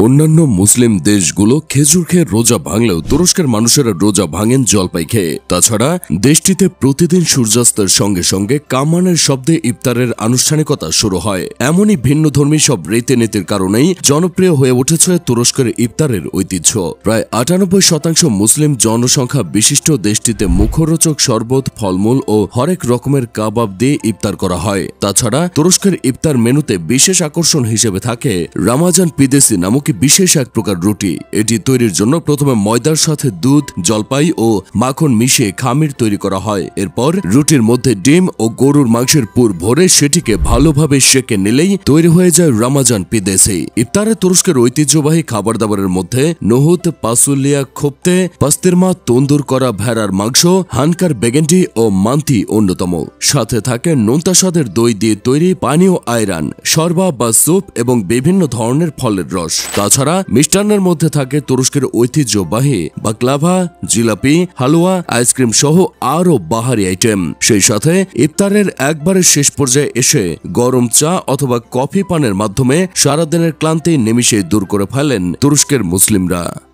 অন্যান্য মুসলিম দেশগুলো খেজুর খেয়ে রোজা ভাঙলেও তুরস্কের মানুষেরা রোজা ভাঙেন জলপাই খেয়ে। তাছাড়া দেশটিতে প্রতিদিন সূর্যাস্তের সঙ্গে সঙ্গে কামানের শব্দে ইফতারের আনুষ্ঠানিকতা শুরু হয়। এমনই ভিন্নধর্মী সব রীতিনীতির কারণেই জনপ্রিয় হয়ে উঠেছে তুরস্কের ইফতারের ঐতিহ্য। প্রায় 98% মুসলিম জনসংখ্যা বিশিষ্ট দেশটিতে মুখরোচক শরবত, ফলমূল ও হরেক রকমের কাবাব দিয়ে ইফতার করা হয়। তাছাড়া তুরস্কের ইফতার মেনুতে বিশেষ আকর্ষণ হিসেবে থাকে রামাজান পিদেসি নামক বিশেষ এক প্রকার রুটি। এটি তৈরির জন্য প্রথমে ময়দার সাথে দুধ, জলপাই ও মাখন মিশিয়ে খামির তৈরি করা হয়। এরপর রুটির মধ্যে ডিম ও গরুর মাংসের পুর ভরে সেটিকে ভালোভাবে সেঁকে নিলেই তৈরি হয়ে যায় রামাজান পিদেসি। ইফতারে তুরস্কের ঐতিহ্যবাহী খাবার দাবারের মধ্যে নহুত, পাসুলিয়া, খোপ্তে, পাস্তিরমা, তন্দুর করা ভেড়ার মাংস, হানকার বেগেন্টি ও মান্তি অন্যতম। সাথে থাকে নোনতা স্বাদের দই দিয়ে তৈরি পানীয় আয়রান, শরবা বা স্যুপ এবং বিভিন্ন ধরনের ফলের রস। তাছাড়া মিষ্টান্নের মধ্যে থাকে তুরস্কের ঐতিহ্যবাহী বাকলাভা, জিলাপি, হালুয়া, আইসক্রিম সহ আরও বাহারি আইটেম। সেই সাথে ইফতারের একবারে শেষ পর্যায়ে এসে গরম চা অথবা কফি পানের মাধ্যমে সারাদিনের ক্লান্তি নিমিষে দূর করে ফেলেন তুরস্কের মুসলিমরা।